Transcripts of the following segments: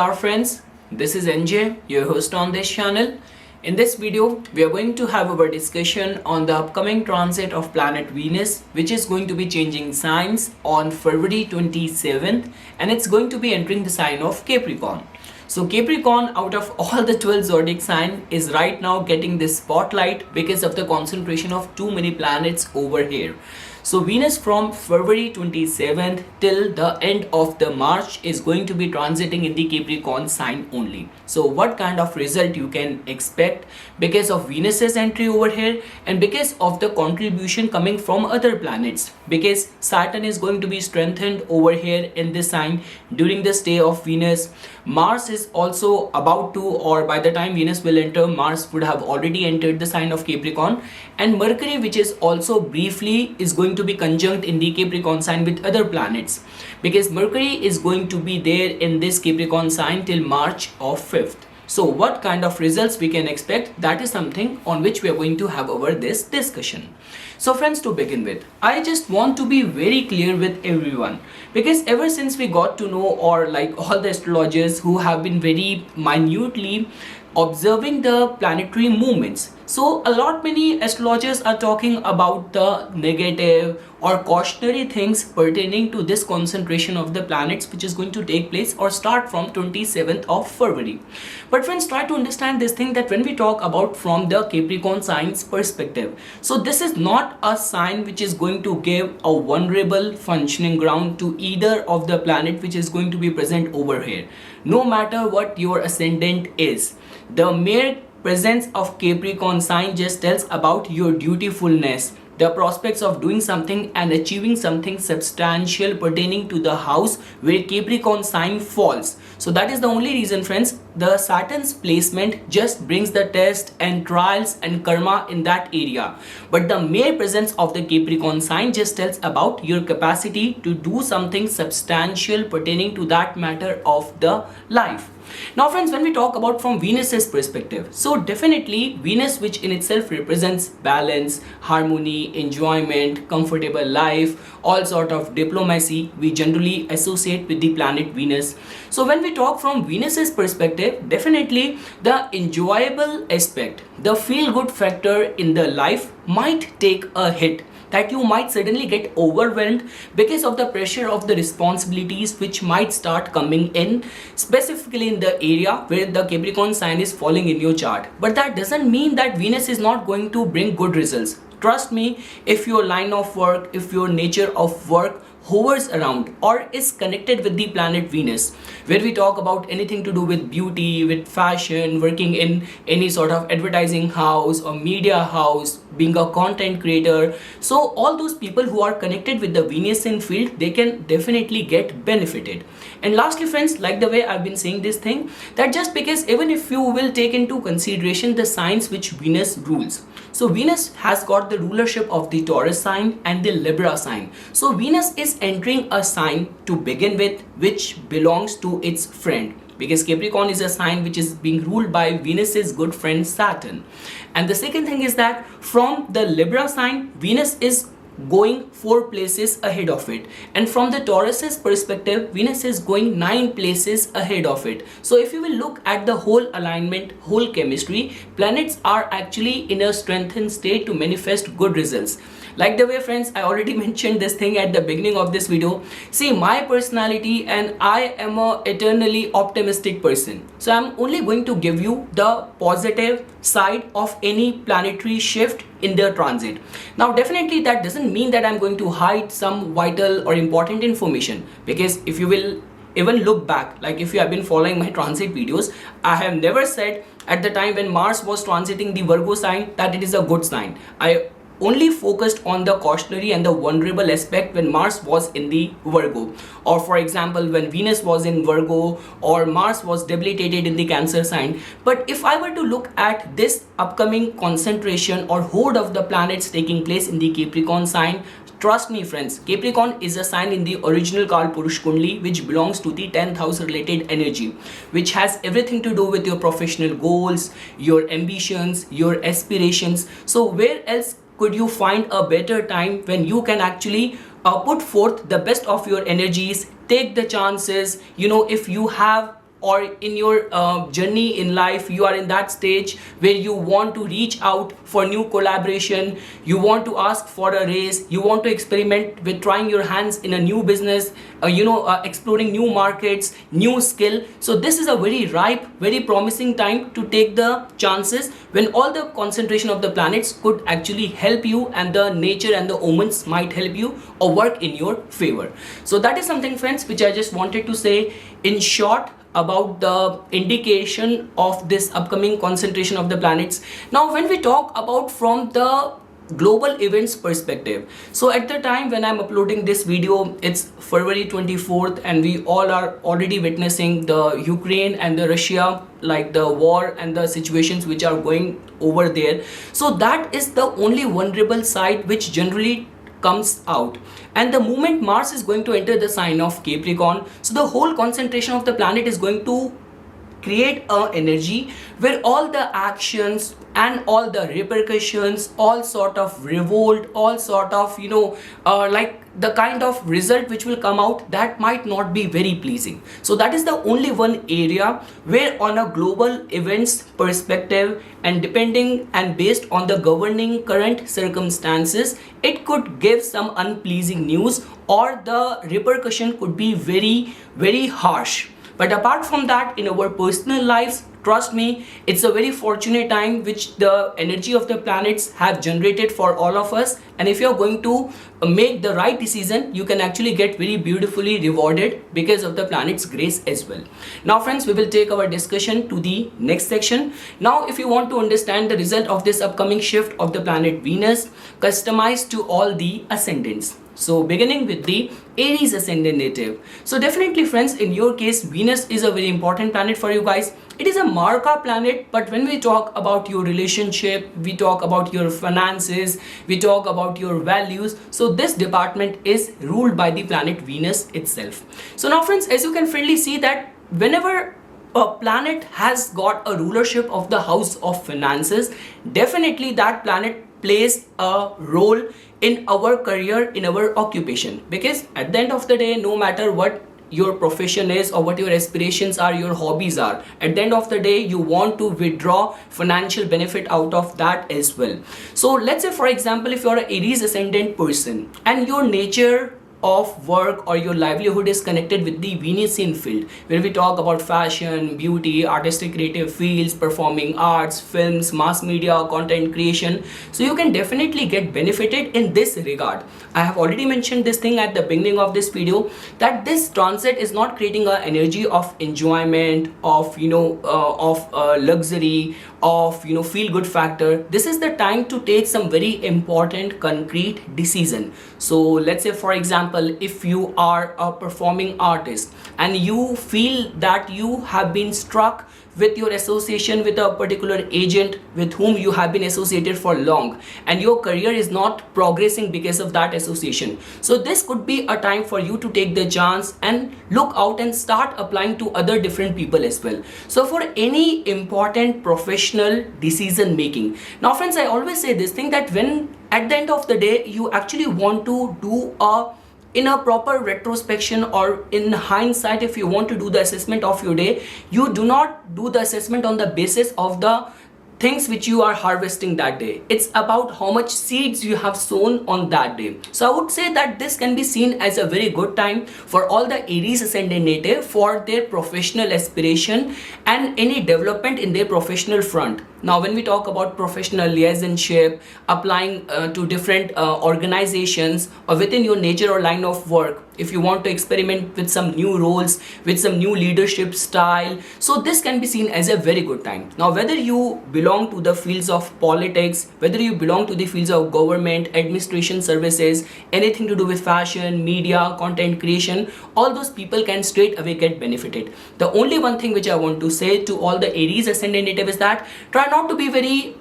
Namaskar friends, this is NJ, your host on this channel. In this video, we are going to have our discussion on the upcoming transit of planet Venus, which is going to be changing signs on February 27th, and it's going to be entering the sign of Capricorn. So Capricorn, out of all the 12 zodiac sign, is right now getting this spotlight because of the concentration of too many planets over here. So Venus from February 27th till the end of the March is going to be transiting in the Capricorn sign only. So what kind of result you can expect because of Venus's entry over here and because of the contribution coming from other planets, because Saturn is going to be strengthened over here in this sign during the stay of Venus. Mars is also about to, or by the time Venus will enter, Mars would have already entered the sign of Capricorn, and Mercury, which is also briefly is going to be conjunct in the Capricorn sign with other planets, because Mercury is going to be there in this Capricorn sign till March of 5th. So what kind of results we can expect, that is something on which we are going to have over this discussion. So friends, to begin with, I just want to be very clear with everyone, because ever since we got to know, or like all the astrologers who have been very minutely observing the planetary movements, so a lot many astrologers are talking about the negative or cautionary things pertaining to this concentration of the planets which is going to take place or start from 27th of February. But friends, try to understand this thing, that when we talk about from the Capricorn sign's perspective, so this is not a sign which is going to give a vulnerable functioning ground to either of the planet which is going to be present over here. No matter what your ascendant is, the mere presence of Capricorn sign just tells about your dutifulness, the prospects of doing something and achieving something substantial pertaining to the house where Capricorn sign falls. So that is the only reason, friends, the Saturn's placement just brings the test and trials and karma in that area. But the mere presence of the Capricorn sign just tells about your capacity to do something substantial pertaining to that matter of the life. Now friends, when we talk about from Venus's perspective, so definitely Venus, which in itself represents balance, harmony, enjoyment, comfortable life, all sort of diplomacy, we generally associate with the planet Venus. So when we talk from Venus's perspective, definitely the enjoyable aspect, the feel-good factor in the life might take a hit, that you might suddenly get overwhelmed because of the pressure of the responsibilities which might start coming in, specifically in the area where the Capricorn sign is falling in your chart. But that doesn't mean that Venus is not going to bring good results. Trust me, if your line of work, if your nature of work hovers around or is connected with the planet Venus, where we talk about anything to do with beauty, with fashion, working in any sort of advertising house or media house, being a content creator, so all those people who are connected with the Venusian field, they can definitely get benefited. And lastly friends, like the way I've been saying this thing, that just because even if you will take into consideration the signs which Venus rules, so Venus has got the rulership of the Taurus sign and the Libra sign. So Venus is entering a sign to begin with which belongs to its friend, because Capricorn is a sign which is being ruled by Venus's good friend Saturn. And the second thing is that from the Libra sign, Venus is going 4 places ahead of it, and from the Taurus's perspective, Venus is going 9 places ahead of it. So if you will look at the whole alignment, whole chemistry, planets are actually in a strengthened state to manifest good results. Like the way, friends, I already mentioned this thing at the beginning of this video. See, my personality, and I am a eternally optimistic person. So I'm only going to give you the positive side of any planetary shift in their transit. Now definitely that doesn't mean that I'm going to hide some vital or important information, because if you will even look back, like if you have been following my transit videos, I have never said at the time when Mars was transiting the Virgo sign that it is a good sign. I only focused on the cautionary and the vulnerable aspect when Mars was in the Virgo, or for example when Venus was in Virgo or Mars was debilitated in the Cancer sign. But if I were to look at this upcoming concentration or horde of the planets taking place in the Capricorn sign, trust me friends, Capricorn is a sign in the original Kal Purush Kundli which belongs to the 10th house related energy, which has everything to do with your professional goals, your ambitions, your aspirations. So where else could you find a better time when you can actually put forth the best of your energies, take the chances, if you have or in your journey in life, you are in that stage where you want to reach out for new collaboration, you want to ask for a raise, you want to experiment with trying your hands in a new business, exploring new markets, new skill. So this is a very ripe, very promising time to take the chances when all the concentration of the planets could actually help you, and the nature and the omens might help you or work in your favor. So that is something, friends, which I just wanted to say in short about the indication of this upcoming concentration of the planets. Now when we talk about from the global events perspective, so at the time when I'm uploading this video, it's February 24th, and we all are already witnessing the Ukraine and the Russia, like the war and the situations which are going over there. So that is the only vulnerable side which generally comes out. And the moment Mars is going to enter the sign of Capricorn, so the whole concentration of the planet is going to create a energy where all the actions and all the repercussions, all sort of revolt, all sort of like the kind of result which will come out, that might not be very pleasing. So that is the only one area where on a global events perspective, and depending and based on the governing current circumstances, it could give some unpleasing news, or the repercussion could be very, very harsh. But apart from that, in our personal lives, trust me, it's a very fortunate time which the energy of the planets have generated for all of us. And if you're going to make the right decision, you can actually get very beautifully rewarded because of the planet's grace as well. Now friends, we will take our discussion to the next section. Now if you want to understand the result of this upcoming shift of the planet Venus, customized to all the ascendants. So beginning with the Aries ascendant native. So definitely friends, in your case, Venus is a very important planet for you guys. It is a marker planet, but when we talk about your relationship, we talk about your finances, we talk about your values. So this department is ruled by the planet Venus itself. So now friends, as you can freely see that whenever a planet has got a rulership of the house of finances, definitely that planet plays a role in our career, in our occupation, because at the end of the day, no matter what your profession is or what your aspirations are, your hobbies are, at the end of the day you want to withdraw financial benefit out of that as well. So let's say for example, if you're an Aries ascendant person and your nature of work or your livelihood is connected with the Venusian field, where we talk about fashion, beauty, artistic creative fields, performing arts, films, mass media, content creation, so you can definitely get benefited in this regard. I have already mentioned this thing at the beginning of this video, that this transit is not creating an energy of enjoyment, of luxury, of feel good factor. This is the time to take some very important concrete decision. So let's say for example, if you are a performing artist and you feel that you have been struck with your association with a particular agent with whom you have been associated for long, and your career is not progressing because of that association, so this could be a time for you to take the chance and look out and start applying to other different people as well. So for any important professional decision making, now friends, I always say this thing, that when at the end of the day you actually want to do in a proper retrospection, or in hindsight, if you want to do the assessment of your day, you do not do the assessment on the basis of the things which you are harvesting that day. It's about how much seeds you have sown on that day. So I would say that this can be seen as a very good time for all the Aries ascendant native for their professional aspiration and any development in their professional front. Now when we talk about professional liaisonship, applying to different organizations or within your nature or line of work, if you want to experiment with some new roles, with some new leadership style, so this can be seen as a very good time. Now whether you belong to the fields of politics, whether you belong to the fields of government, administration services, anything to do with fashion, media, content creation, all those people can straight away get benefited. The only one thing which I want to say to all the Aries ascendant native is that try not to be very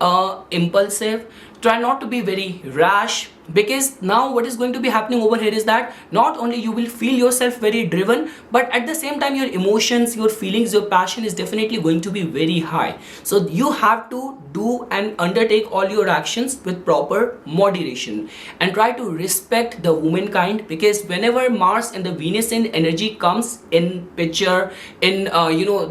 impulsive, try not to be very rash, because now what is going to be happening over here is that not only you will feel yourself very driven, but at the same time your emotions, your feelings, your passion is definitely going to be very high. So you have to do and undertake all your actions with proper moderation and try to respect the womankind, because whenever Mars and the Venus in energy comes in picture, in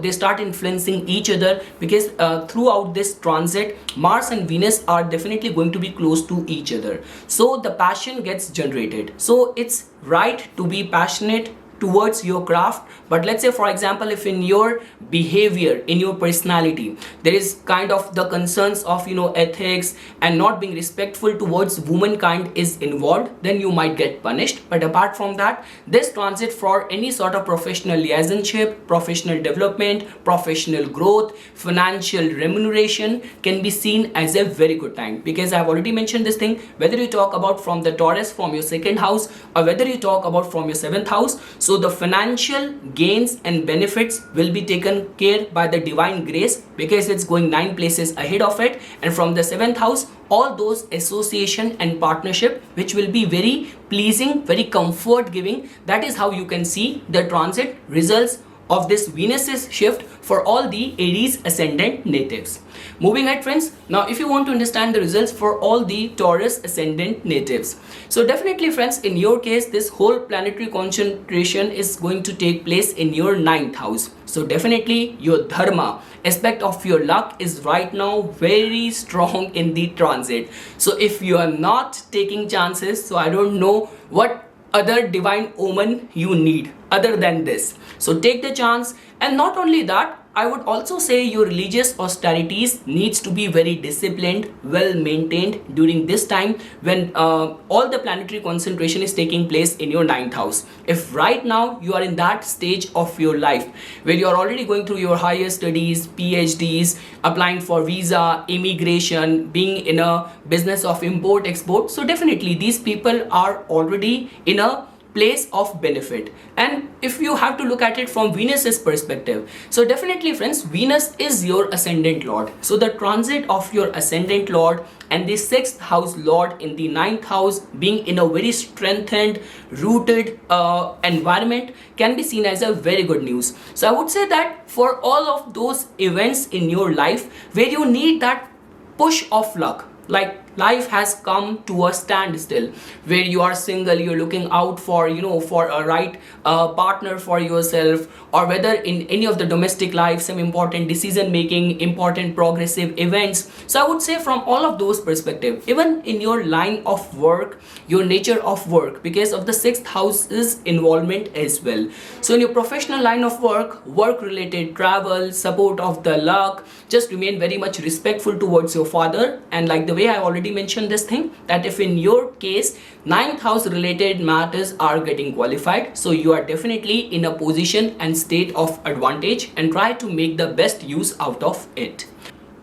they start influencing each other, because throughout this transit Mars and Venus are definitely going to be close to each other, so the passion gets generated. So it's right to be passionate towards your craft. But let's say, for example, if in your behavior, in your personality, there is kind of the concerns of ethics and not being respectful towards womankind is involved, then you might get punished. But apart from that, this transit for any sort of professional liaisonship, professional development, professional growth, financial remuneration can be seen as a very good time, because I have already mentioned this thing, whether you talk about from the Taurus, from your second house, or whether you talk about from your seventh house. So the financial gains and benefits will be taken care by the divine grace, because it's going 9 places ahead of it. And from the seventh house, all those association and partnership which will be very pleasing, very comfort giving, that is how you can see the transit results of this Venus's shift for all the Aries ascendant natives. Moving ahead, friends, now if you want to understand the results for all the Taurus ascendant natives, so definitely friends, in your case this whole planetary concentration is going to take place in your 9th house. So definitely your dharma aspect of your luck is right now very strong in the transit. So if you are not taking chances, so I don't know what other divine omen you need other than this. So take the chance. And not only that, I would also say your religious austerities needs to be very disciplined, well maintained during this time when all the planetary concentration is taking place in your 9th house. If right now you are in that stage of your life where you are already going through your higher studies, PhDs, applying for visa, immigration, being in a business of import export, so definitely these people are already in a place of benefit. And if you have to look at it from Venus's perspective, so definitely friends, Venus is your ascendant lord. So the transit of your ascendant lord and the 6th house lord in the 9th house being in a very strengthened, rooted environment can be seen as a very good news. So I would say that for all of those events in your life where you need that push of luck, like life has come to a standstill, where you are single, you're looking out for for a right partner for yourself, or whether in any of the domestic life, some important decision making, important progressive events. So I would say from all of those perspective, even in your line of work, your nature of work, because of the 6th house's involvement as well. So in your professional line of work, work related travel, support of the luck, just remain very much respectful towards your father. And like the way I already mentioned this thing, that if in your case 9th house related matters are getting qualified, so you are definitely in a position and state of advantage, and try to make the best use out of it.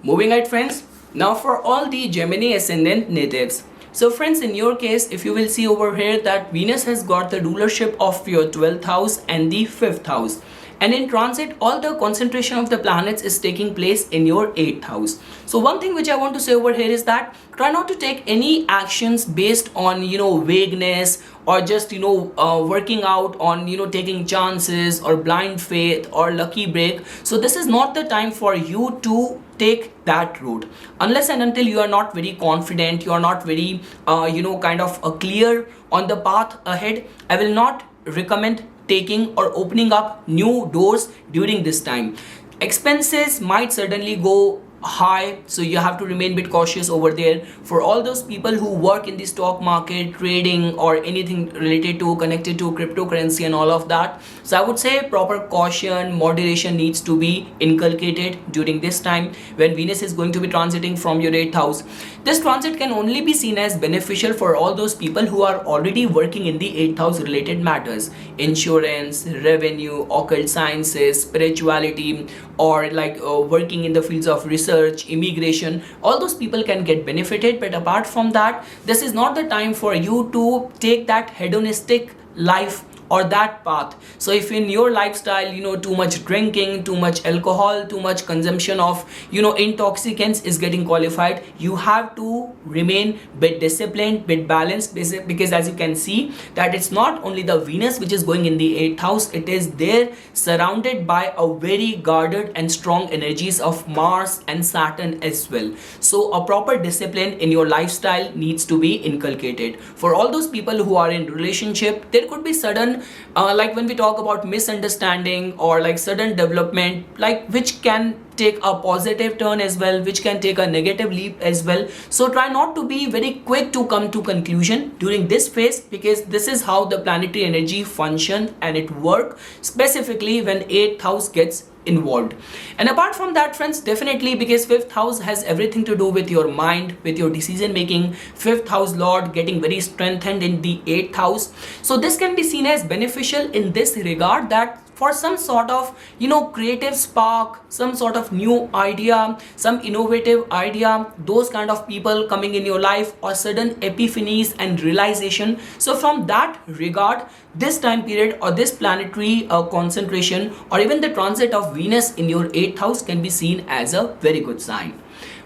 Moving ahead, friends, now for all the Gemini ascendant natives. So friends, in your case, if you will see over here that Venus has got the rulership of your 12th house and the 5th house. And in transit, all the concentration of the planets is taking place in your 8th house. So one thing which I want to say over here is that try not to take any actions based on vagueness, or just working out on taking chances or blind faith or lucky break. So this is not the time for you to take that route, unless and until you are not very confident, you are not very kind of clear on the path ahead. I will not recommend taking or opening up new doors during this time. Expenses might certainly go high, so you have to remain a bit cautious over there. For all those people who work in the stock market, trading, or anything related to connected to cryptocurrency and all of that, so I would say proper caution, moderation needs to be inculcated during this time when Venus is going to be transiting from your 8th house. This transit can only be seen as beneficial for all those people who are already working in the 8th house related matters, insurance, revenue, occult sciences, spirituality, or like working in the fields of research, immigration. All those people can get benefited. But apart from that, this is not the time for you to take that hedonistic life or that path. So if in your lifestyle, too much drinking, too much alcohol, too much consumption of, intoxicants is getting qualified, you have to remain bit disciplined, bit balanced, because as you can see that it's not only the Venus which is going in the 8th house, it is there surrounded by a very guarded and strong energies of Mars and Saturn as well. So a proper discipline in your lifestyle needs to be inculcated. For all those people who are in relationship, there could be sudden like when we talk about misunderstanding or like sudden development, like which can take a positive turn as well, which can take a negative leap as well. So try not to be very quick to come to conclusion during this phase, because this is how the planetary energy function and it work, specifically when 8th house gets involved. And apart from that, friends, definitely, because 5th house has everything to do with your mind, with your decision making, 5th house lord getting very strengthened in the 8th house. So this can be seen as beneficial in this regard, that for some sort of creative spark, some sort of new idea, some innovative idea, those kind of people coming in your life, or sudden epiphanies and realization. So from that regard, this time period or this planetary concentration, or even the transit of Venus in your 8th house, can be seen as a very good sign.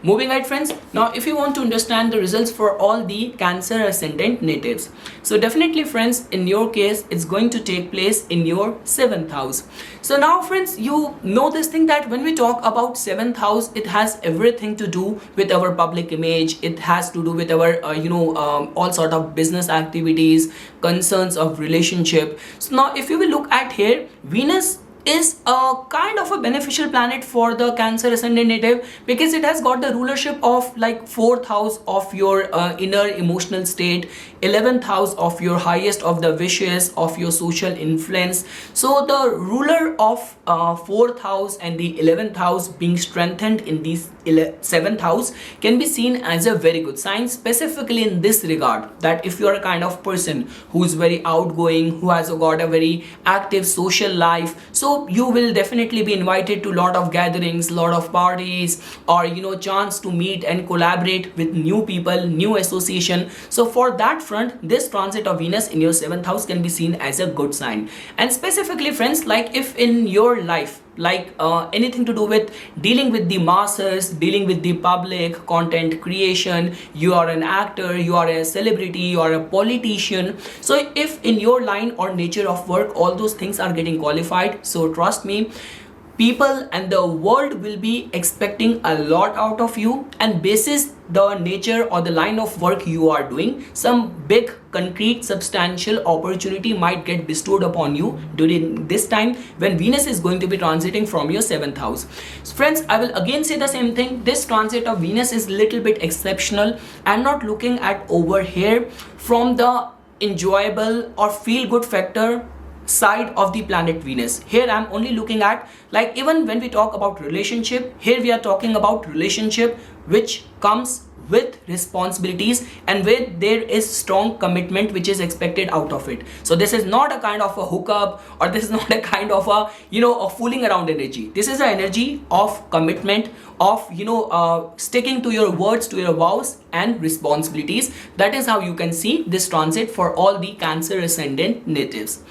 Moving ahead, friends, now if you want to understand the results for all the Cancer ascendant natives, so definitely, friends, in your case it's going to take place in your 7th house. So now, friends, you know this thing that when we talk about 7th house, it has everything to do with our public image, it has to do with our all sort of business activities, concerns of relationship. So now if you will look at here, Venus is a kind of a beneficial planet for the Cancer ascendant native, because it has got the rulership of like 4th house of your inner emotional state, 11th house of your highest of the wishes, of your social influence. So the ruler of 4th house and the 11th house being strengthened in the 7th house can be seen as a very good sign, specifically in this regard, that if you are a kind of person who is very outgoing, who has got a very active social life, so you will definitely be invited to a lot of gatherings, lot of parties, or chance to meet and collaborate with new people, new association. So for that front, this transit of Venus in your 7th house can be seen as a good sign. And specifically, friends, like if in your life, like anything to do with dealing with the masses, dealing with the public, content creation, you are an actor, you are a celebrity, you are a politician, so if in your line or nature of work all those things are getting qualified, so trust me, people and the world will be expecting a lot out of you, and basis the nature or the line of work you are doing, some big concrete substantial opportunity might get bestowed upon you during this time when Venus is going to be transiting from your 7th house. So friends, I will again say the same thing, this transit of Venus is little bit exceptional. I'm not looking at over here from the enjoyable or feel good factor side of the planet Venus. Here I'm only looking at, like, even when we talk about relationship, here we are talking about relationship which comes with responsibilities and where there is strong commitment which is expected out of it. So this is not a kind of a hookup, or this is not a kind of a a fooling around energy. This is an energy of commitment, of sticking to your words, to your vows and responsibilities. That is how you can see this transit for all the Cancer ascendant natives.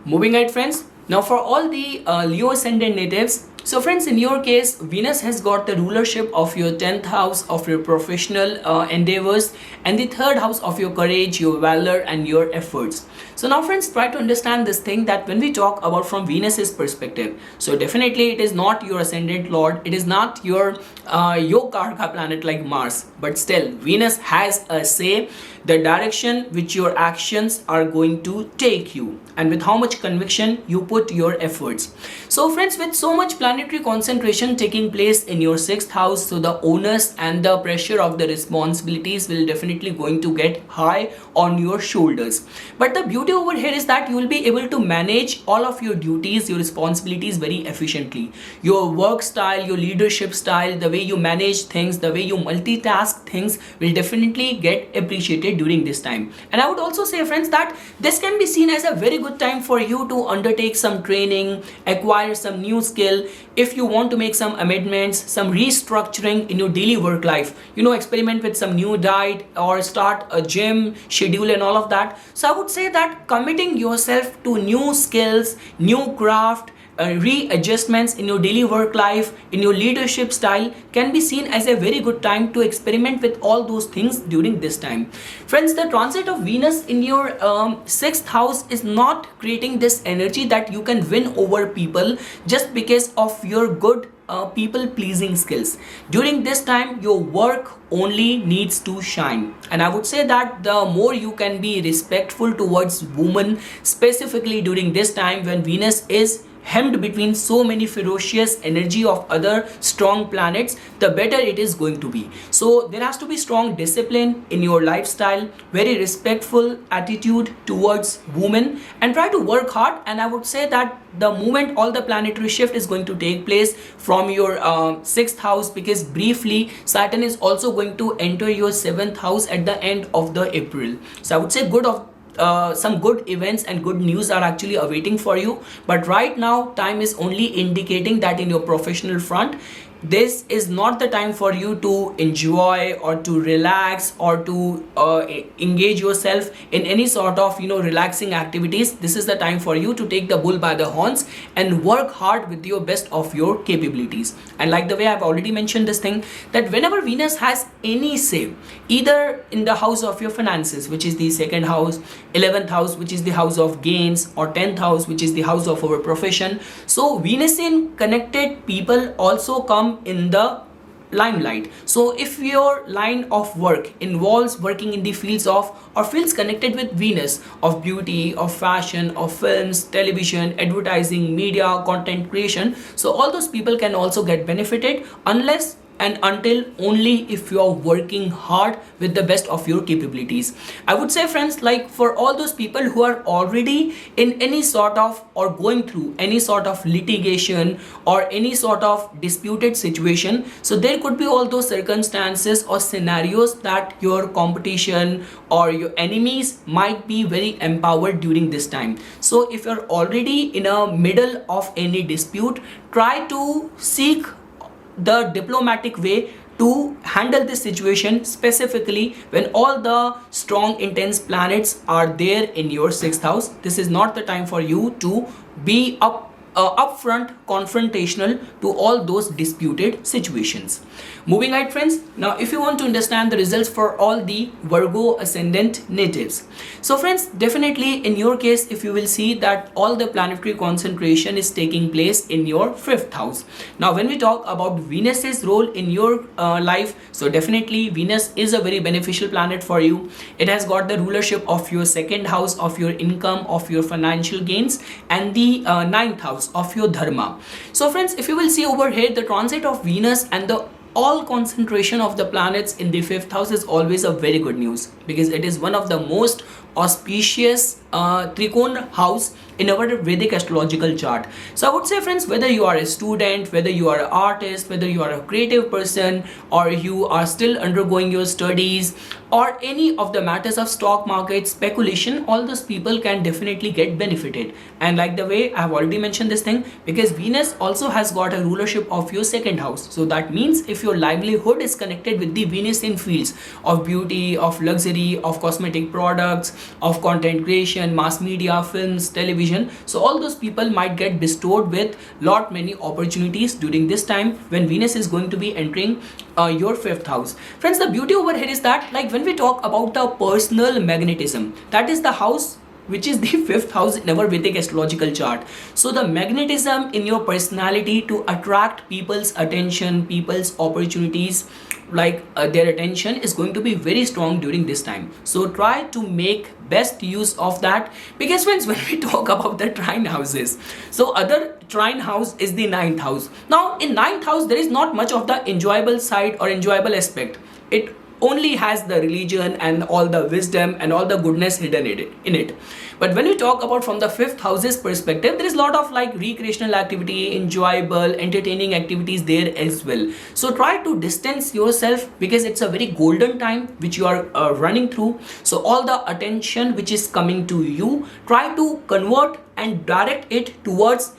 Moving ahead, friends, now for all the Leo ascendant natives, so friends, in your case, Venus has got the rulership of your 10th house of your professional endeavors, and the 3rd house of your courage, your valor and your efforts. So now, friends, try to understand this thing, that when we talk about from Venus's perspective, so definitely it is not your ascendant lord, it is not your Karka planet like Mars, but still Venus has a say, the direction which your actions are going to take you, and with how much conviction you put your efforts. So friends, with so much planetary concentration taking place in your 6th house, so the onus and the pressure of the responsibilities will definitely going to get high on your shoulders. But the beauty over here is that you will be able to manage all of your duties, your responsibilities very efficiently. Your work style, your leadership style, the way you manage things, the way you multitask things will definitely get appreciated during this time. And I would also say, friends, that this can be seen as a very good time for you to undertake some training, acquire some new skill, if you want to make some amendments, some restructuring in your daily work life, experiment with some new diet or start a gym schedule and all of that. So I would say that committing yourself to new skills, new craft, readjustments in your daily work life, in your leadership style can be seen as a very good time to experiment with all those things during this time. Friends, the transit of Venus in your sixth house is not creating this energy that you can win over people just because of your good people pleasing skills. During this time, your work only needs to shine, and I would say that the more you can be respectful towards women, specifically during this time when Venus is hemmed between so many ferocious energy of other strong planets, the better it is going to be. So there has to be strong discipline in your lifestyle, very respectful attitude towards women, and try to work hard. And I would say that the moment all the planetary shift is going to take place from your sixth house, because briefly Saturn is also going to enter your seventh house at the end of the April. So I would say some good events and good news are actually awaiting for you, but right now time is only indicating that in your professional front, this is not the time for you to enjoy or to relax or to engage yourself in any sort of relaxing activities. This is the time for you to take the bull by the horns and work hard with your best of your capabilities. And like the way I've already mentioned this thing, that whenever Venus has any say, either in the house of your finances, which is the second house, 11th house, which is the house of gains, or 10th house, which is the house of our profession, so Venus in connected people also come in the limelight. So if your line of work involves working in the fields of or fields connected with Venus, of beauty, of fashion, of films, television, advertising, media, content creation, so all those people can also get benefited, unless and until only if you are working hard with the best of your capabilities. I would say, friends, like for all those people who are already in any sort of or going through any sort of litigation or any sort of disputed situation, so there could be all those circumstances or scenarios that your competition or your enemies might be very empowered during this time. So if you're already in a middle of any dispute, try to seek the diplomatic way to handle this situation, specifically when all the strong intense planets are there in your sixth house. This is not the time for you to be upfront confrontational to all those disputed situations. Moving ahead, friends, now if you want to understand the results for all the Virgo ascendant natives, so friends, definitely in your case, if you will see that all the planetary concentration is taking place in your fifth house. Now when we talk about Venus's role in your life, so definitely Venus is a very beneficial planet for you. It has got the rulership of your second house, of your income, of your financial gains, and the ninth house of your dharma. So friends, if you will see over here, the transit of Venus and the all concentration of the planets in the fifth house is always a very good news, because it is one of the most auspicious Trikona house in our Vedic astrological chart. So I would say, friends, whether you are a student, whether you are an artist, whether you are a creative person, or you are still undergoing your studies, or any of the matters of stock market speculation, all those people can definitely get benefited. And like the way I have already mentioned this thing, because Venus also has got a rulership of your second house. So that means if your livelihood is connected with the Venus in fields of beauty, of luxury, of cosmetic products, of content creation, mass media, films, television, so all those people might get bestowed with many opportunities during this time when Venus is going to be entering your fifth house. Friends, the beauty over here is that, like, when we talk about the personal magnetism, that is the house which is the fifth house in our Vedic astrological chart. So the magnetism in your personality to attract people's attention, people's opportunities, like their attention, is going to be very strong during this time. So try to make best use of that, because friends, when we talk about the trine houses, so other trine house is the ninth house. Now in ninth house, there is not much of the enjoyable side or enjoyable aspect. It only has the religion and all the wisdom and all the goodness hidden in it. But when we talk about from the fifth house's perspective, there is a lot of like recreational activity, enjoyable, entertaining activities there as well. So try to distance yourself, because it's a very golden time which you are running through. So all the attention which is coming to you, try to convert and direct it towards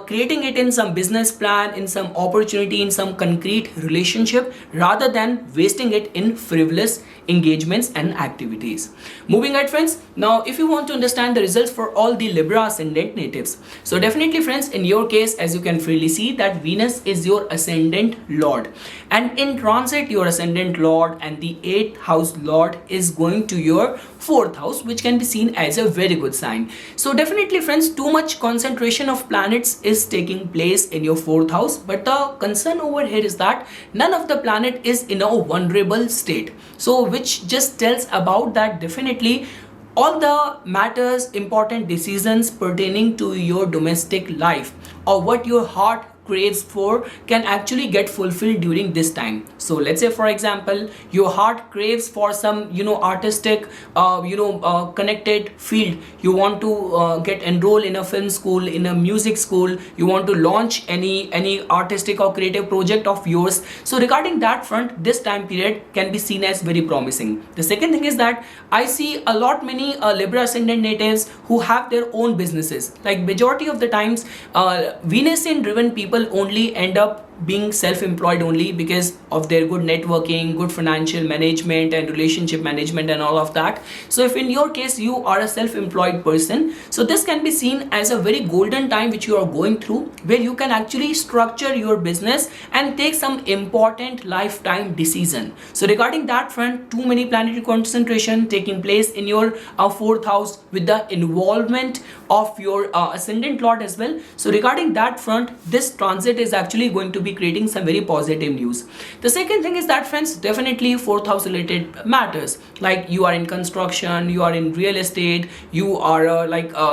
creating it in some business plan, in some opportunity, in some concrete relationship, rather than wasting it in frivolous engagements and activities. Moving ahead, friends, now if you want to understand the results for all the Libra ascendant natives, so definitely friends, in your case, as you can freely see that Venus is your ascendant lord, and in transit your ascendant lord and the 8th house lord is going to your 4th house, which can be seen as a very good sign. So definitely friends, too much concentration of planets is taking place in your 4th house, but the concern over here is that none of the planet is in a vulnerable state, so which just tells about that definitely all the matters, important decisions pertaining to your domestic life or what your heart craves for can actually get fulfilled during this time. So let's say for example your heart craves for some artistic connected field. You want to get enrolled in a film school, in a music school, you want to launch any artistic or creative project of yours. So regarding that front, this time period can be seen as very promising. The second thing is that I see a lot many Libra ascendant natives who have their own businesses. Like majority of the times Venus in driven people only end up being self-employed only because of their good networking, good financial management and relationship management and all of that. So if in your case you are a self-employed person, so this can be seen as a very golden time which you are going through, where you can actually structure your business and take some important lifetime decision. So regarding that front, too many planetary concentration taking place in your 4th house with the involvement of your ascendant lord as well. So regarding that front, this transit is actually going to be creating some very positive news. The second thing is that friends, definitely 4th house related matters, like you are in construction, you are in real estate, you are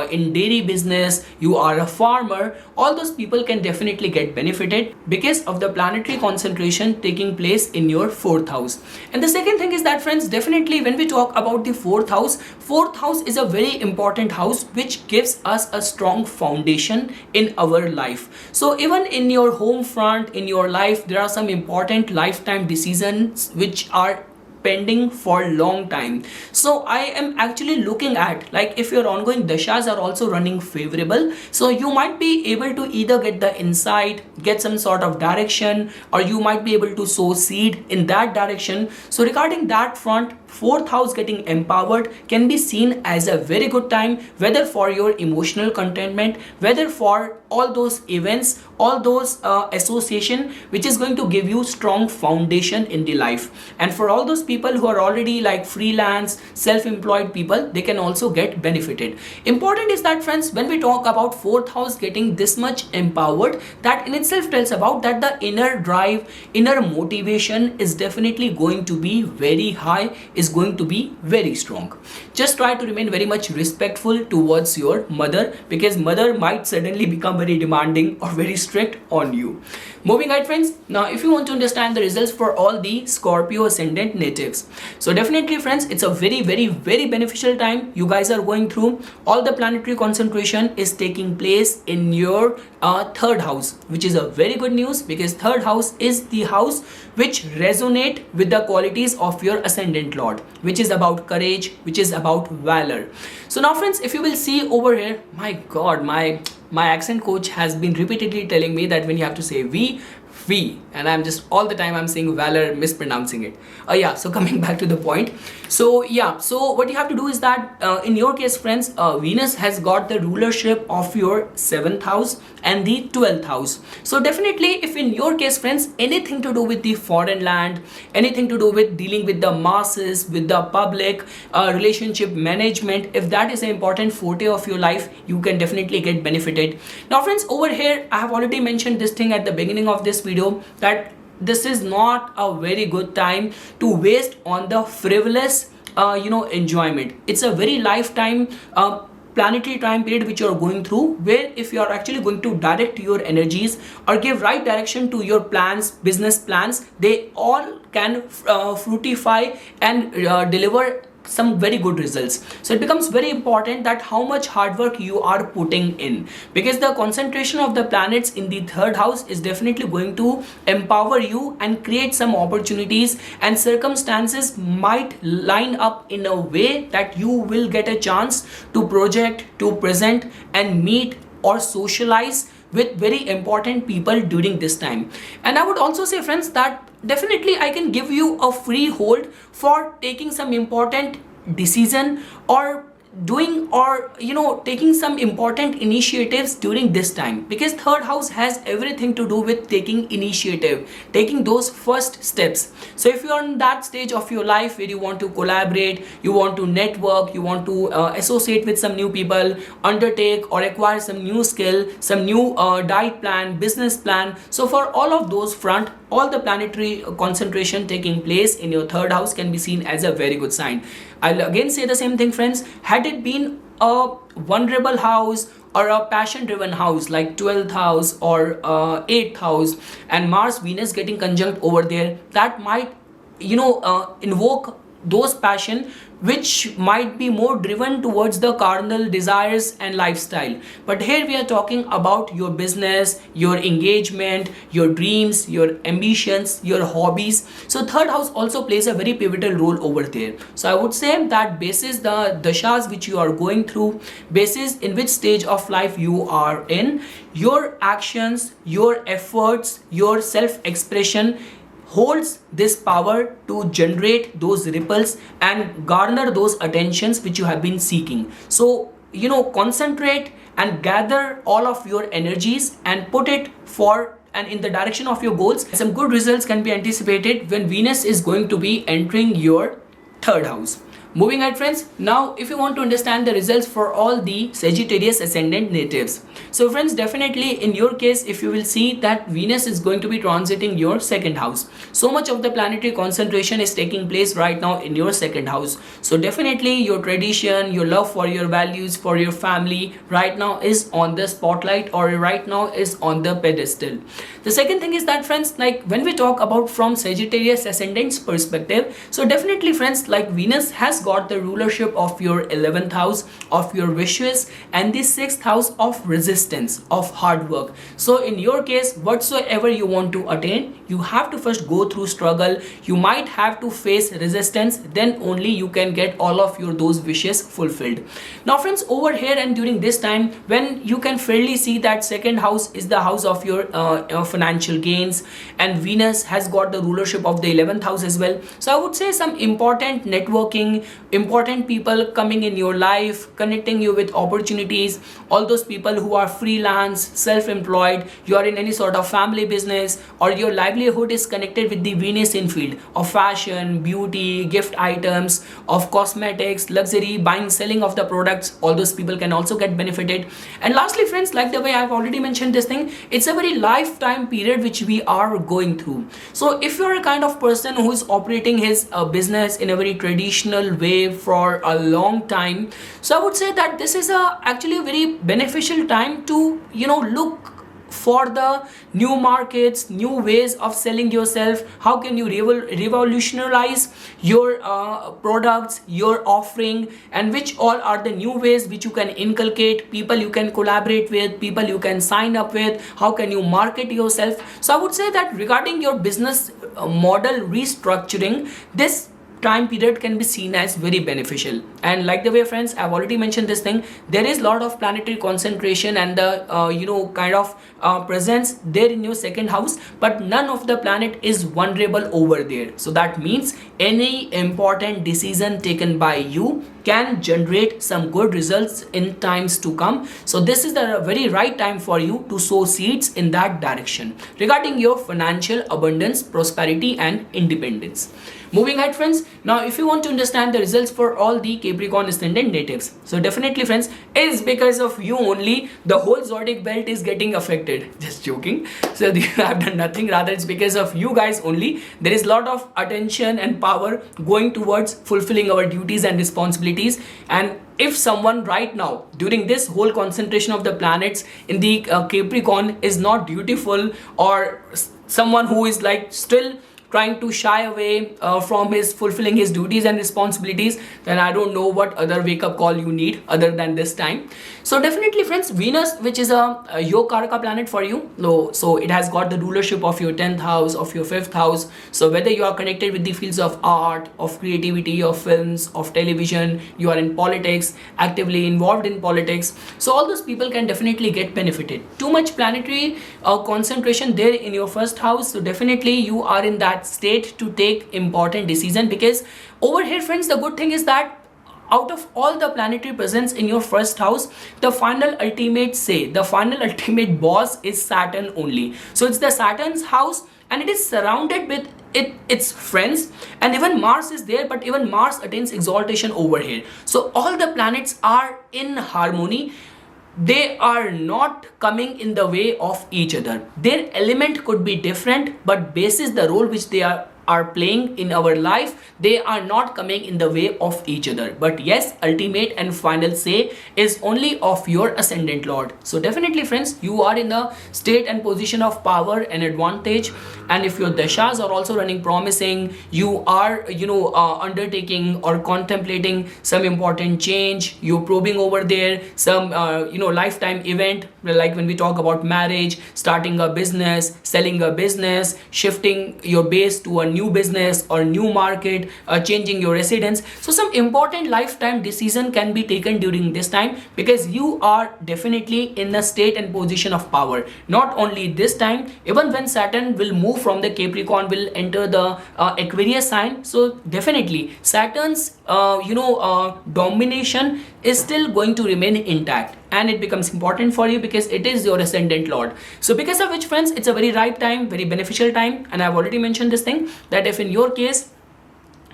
in dairy business, you are a farmer, all those people can definitely get benefited because of the planetary concentration taking place in your 4th house. And the second thing is that friends, definitely when we talk about the 4th house is a very important house which gives us a strong foundation in our life. So even in your home front, in your life, there are some important lifetime decisions which are pending for long time. So I am actually looking at, like, if your ongoing dashas are also running favorable, so you might be able to either get the insight, get some sort of direction, or you might be able to sow seed in that direction. So regarding that front, 4th house getting empowered can be seen as a very good time, whether for your emotional contentment, whether for all those events, all those association which is going to give you strong foundation in the life. And for all those people who are already like freelance, self-employed people, they can also get benefited. Important is that friends, when we talk about 4th house getting this much empowered, that in itself tells about that the inner drive, inner motivation is definitely going to be very high, is going to be very strong. Just try to remain very much respectful towards your mother, because mother might suddenly become very demanding or very strict on you. Moving ahead friends, now if you want to understand the results for all the Scorpio ascendant natives, so definitely friends, it's a very beneficial time you guys are going through. All the planetary concentration is taking place in your 3rd house, which is a very good news, because 3rd house is the house which resonate with the qualities of your ascendant lord, which is about courage, which is about valor. So now friends, if you will see over here, my god, my accent coach has been repeatedly telling me that when you have to say we, and I'm just all the time I'm saying valor, mispronouncing it. So coming back to the point, so what you have to do is that in your case friends, Venus has got the rulership of your 7th house and the 12th house. So definitely if in your case friends, anything to do with the foreign land, anything to do with dealing with the masses, with the public, relationship management, if that is an important forte of your life, you can definitely get benefited. Now friends, over here I have already mentioned this thing at the beginning of this video, that this is not a very good time to waste on the frivolous enjoyment. It's a very lifetime planetary time period which you are going through, where if you are actually going to direct your energies or give right direction to your plans, business plans, they all can fructify and deliver some very good results. So it becomes very important that how much hard work you are putting in, because the concentration of the planets in the 3rd house is definitely going to empower you and create some opportunities, and circumstances might line up in a way that you will get a chance to project, to present and meet or socialize with very important people during this time. And I would also say, friends, that definitely I can give you a free hold for taking some important decision or doing or taking some important initiatives during this time, because third house has everything to do with taking initiative, taking those first steps. So if you're in that stage of your life where you want to collaborate, you want to network, you want to associate with some new people, undertake or acquire some new skill, some new diet plan, business plan, so for all of those front, all the planetary concentration taking place in your third house can be seen as a very good sign. I'll again say the same thing, friends. Had it been a vulnerable house or a passion driven house like 12th house or 8th house and Mars Venus getting conjunct over there, that might invoke those passion which might be more driven towards the carnal desires and lifestyle. But here we are talking about your business, your engagement, your dreams, your ambitions, your hobbies. So third house also plays a very pivotal role over there. So I would say that basis the dashas which you are going through, basis in which stage of life you are in, your actions, your efforts, your self-expression holds this power to generate those ripples and garner those attentions which you have been seeking. So concentrate and gather all of your energies and put it for and in the direction of your goals. Some good results can be anticipated when Venus is going to be entering your third house. Moving ahead, friends, now if you want to understand the results for all the Sagittarius ascendant natives. So friends, definitely in your case, if you will see that Venus is going to be transiting your second house. So much of the planetary concentration is taking place right now in your second house. So definitely your tradition, your love for your values, for your family right now is on the spotlight or right now is on the pedestal. The second thing is that, friends, like when we talk about from Sagittarius ascendant's perspective, so definitely, friends, like Venus has got the rulership of your 11th house, of your wishes, and the 6th house of resistance, of hard work. So in your case, whatsoever you want to attain, you have to first go through struggle. You might have to face resistance, then only you can get all of your those wishes fulfilled. Now friends, over here and during this time, when you can fairly see that second house is the house of your financial gains, and Venus has got the rulership of the 11th house as well. So I would say some important networking, important people coming in your life, connecting you with opportunities, all those people who are freelance, self-employed, you are in any sort of family business, or your livelihood is connected with the Venus in field of fashion, beauty, gift items, of cosmetics, luxury, buying, selling of the products, all those people can also get benefited. And lastly, friends, like the way I've already mentioned this thing, it's a very lifetime period which we are going through. So if you're a kind of person who is operating his business in a very traditional way for a long time, so I would say that this is actually a very beneficial time to look for the new markets, new ways of selling yourself. How can you revolutionize your products, your offering, and which all are the new ways which you can inculcate, people you can collaborate with, people you can sign up with, how can you market yourself. So I would say that regarding your business model restructuring, this time period can be seen as very beneficial. And like the way, friends, I've already mentioned this thing, there is a lot of planetary concentration and the kind of presence there in your second house, but none of the planet is vulnerable over there. So that means any important decision taken by you can generate some good results in times to come. So this is the very right time for you to sow seeds in that direction regarding your financial abundance, prosperity, and independence. Moving ahead, friends, now if you want to understand the results for all the Capricorn ascendant natives, so definitely, friends, it is because of you only the whole zodiac belt is getting affected. Just joking. So I've done nothing, rather it's because of you guys only. There is a lot of attention and power going towards fulfilling our duties and responsibilities. And if someone right now during this whole concentration of the planets in the Capricorn is not dutiful, or someone who is like still trying to shy away from his fulfilling his duties and responsibilities, then I don't know what other wake-up call you need other than this time. So definitely friends, Venus, which is a Yog Karaka planet for you, so it has got the rulership of your 10th house, of your 5th house. So whether you are connected with the fields of art, of creativity, of films, of television, you are in politics, actively involved in politics, so all those people can definitely get benefited. Too much planetary concentration there in your first house, so definitely you are in that state to take important decision, because over here friends, the good thing is that out of all the planetary presence in your first house, the final ultimate say, the final ultimate boss is Saturn only. So it's the Saturn's house, and it is surrounded with its friends, and even Mars is there, but even Mars attains exaltation over here. So all the planets are in harmony. They are not coming in the way of each other. Their element could be different, but basis the role which they are playing in our life, they are not coming in the way of each other. But yes, ultimate and final say is only of your ascendant lord. So definitely friends, you are in the state and position of power and advantage, and if your dashas are also running promising, you are undertaking or contemplating some important change, you're probing over there some lifetime event, like when we talk about marriage, starting a business, selling a business, shifting your base to a new business or new market, changing your residence. So some important lifetime decision can be taken during this time, because you are definitely in the state and position of power. Not only this time, even when Saturn will move from the Capricorn, will enter the Aquarius sign, so definitely Saturn's domination is still going to remain intact, and it becomes important for you because it is your ascendant lord. So because of which friends, it's a very ripe time, very beneficial time, and I've already mentioned this thing, that if in your case,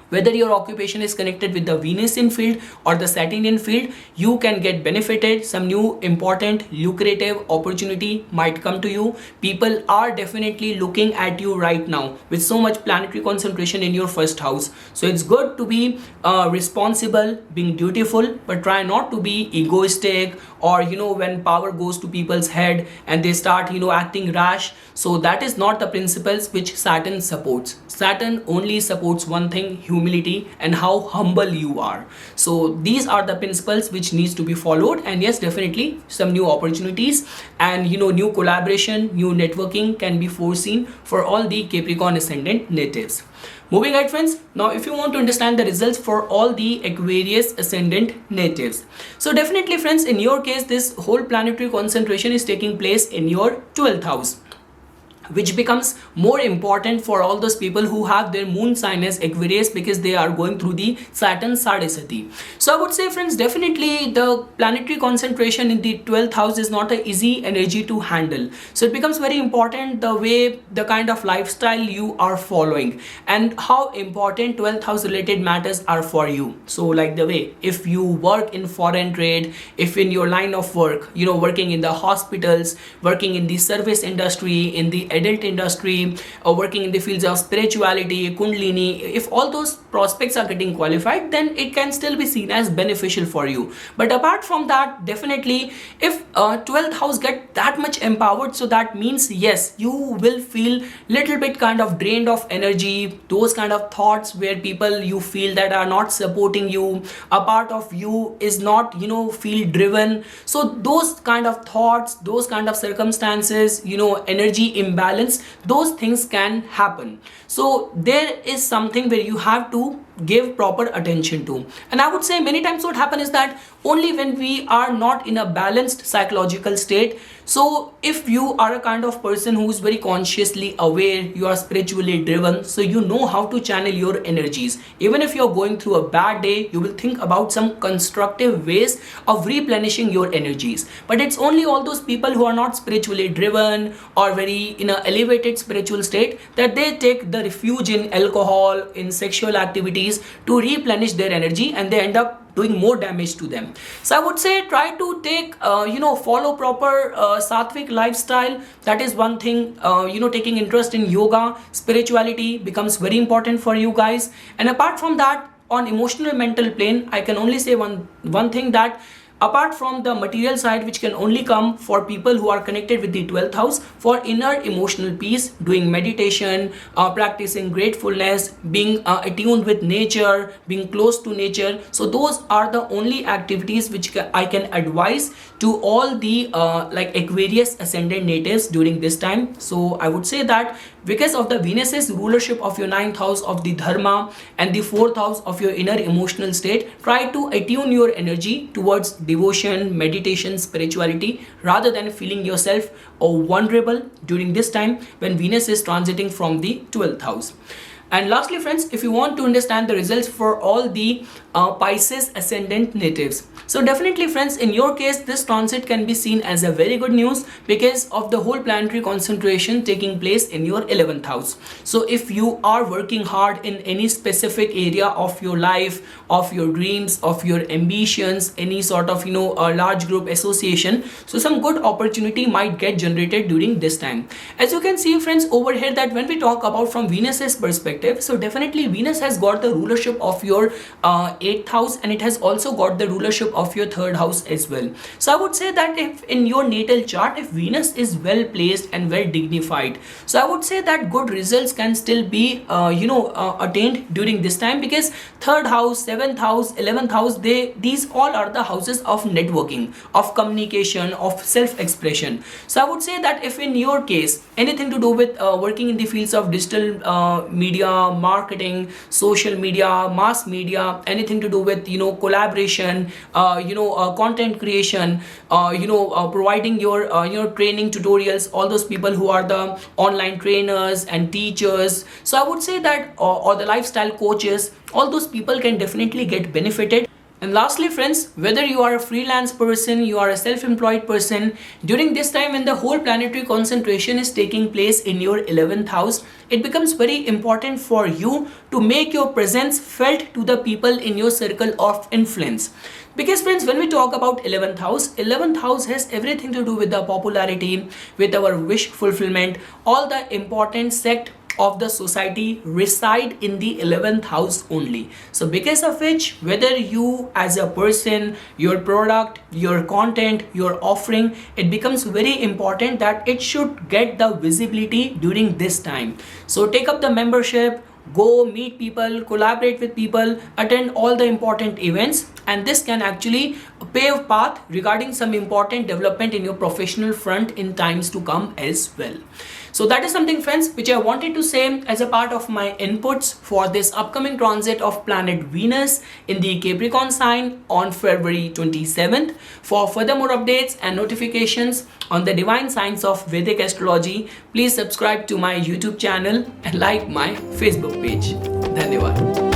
whether your occupation is connected with the Venusian field or the Saturnian field, you can get benefited. Some new important lucrative opportunity might come to you. People are definitely looking at you right now with so much planetary concentration in your first house. So it's good to be responsible, being dutiful, but try not to be egoistic, or when power goes to people's head and they start acting rash. So that is not the principles which Saturn supports. Saturn only supports one thing: humility and how humble you are. So these are the principles which needs to be followed. And yes, definitely some new opportunities and new collaboration, new networking can be foreseen for all the Capricorn ascendant natives. Moving ahead friends, now if you want to understand the results for all the Aquarius ascendant natives, so definitely friends, in your case, this whole planetary concentration is taking place in your 12th house, which becomes more important for all those people who have their moon sign as Aquarius, because they are going through the Saturn Sadisati. So I would say friends, definitely the planetary concentration in the 12th house is not an easy energy to handle. So it becomes very important the way, the kind of lifestyle you are following, and how important 12th house related matters are for you. So like the way, if you work in foreign trade, if in your line of work, working in the hospitals, working in the service industry, in the adult industry, or working in the fields of spirituality, kundalini, if all those prospects are getting qualified, then it can still be seen as beneficial for you. But apart from that, definitely if 12th house get that much empowered, so that means yes, you will feel little bit kind of drained of energy, those kind of thoughts where people you feel that are not supporting you, a part of you is not feel driven. So those kind of thoughts, those kind of circumstances, energy imbalance, those things can happen. So there is something where you have to give proper attention to. And I would say many times what happens is that only when we are not in a balanced psychological state, so if you are a kind of person who is very consciously aware, you are spiritually driven, so you know how to channel your energies. Even if you're going through a bad day, you will think about some constructive ways of replenishing your energies. But it's only all those people who are not spiritually driven or very in an elevated spiritual state that they take the refuge in alcohol, in sexual activities to replenish their energy, and they end up doing more damage to them. So I would say try to take follow proper sattvic lifestyle. That is one thing. Taking interest in yoga, spirituality becomes very important for you guys. And apart from that, on emotional mental plane, I can only say one thing, that apart from the material side, which can only come for people who are connected with the 12th house, for inner emotional peace, doing meditation, practicing gratefulness, being attuned with nature, being close to nature. So those are the only activities which I can advise to all the like Aquarius ascendant natives during this time. So I would say that because of the Venus's rulership of your 9th house of the dharma and the 4th house of your inner emotional state, try to attune your energy towards devotion, meditation, spirituality, rather than feeling yourself vulnerable during this time when Venus is transiting from the 12th house. And lastly, friends, if you want to understand the results for all the Pisces ascendant natives, so definitely, friends, in your case, this transit can be seen as a very good news because of the whole planetary concentration taking place in your 11th house. So if you are working hard in any specific area of your life, of your dreams, of your ambitions, any sort of a large group association, so some good opportunity might get generated during this time. As you can see, friends, over here, that when we talk about from Venus's perspective, so definitely Venus has got the rulership of your 8th house, and it has also got the rulership of your 3rd house as well. So I would say that if in your natal chart, if Venus is well placed and well dignified, so I would say that good results can still be attained during this time, because 3rd house, 7th house, 11th house, these all are the houses of networking, of communication, of self-expression. So I would say that if in your case anything to do with working in the fields of digital media, marketing, social media, mass media, anything to do with collaboration, content creation, providing your training tutorials, all those people who are the online trainers and teachers, so I would say that or the lifestyle coaches, all those people can definitely get benefited. And lastly, friends, whether you are a freelance person, you are a self-employed person, during this time when the whole planetary concentration is taking place in your 11th house, it becomes very important for you to make your presence felt to the people in your circle of influence. Because friends, when we talk about 11th house has everything to do with the popularity, with our wish fulfillment. All the important sect of the society reside in the 11th house only. So because of which, whether you as a person, your product, your content, your offering, it becomes very important that it should get the visibility during this time. So take up the membership, go meet people, collaborate with people, attend all the important events, and this can actually pave path regarding some important development in your professional front in times to come as well. So that is something, friends, which I wanted to say as a part of my inputs for this upcoming transit of planet Venus in the Capricorn sign on February 27th. For further more updates and notifications on the divine signs of Vedic astrology, please subscribe to my YouTube channel and like my Facebook page. Dhanyawad.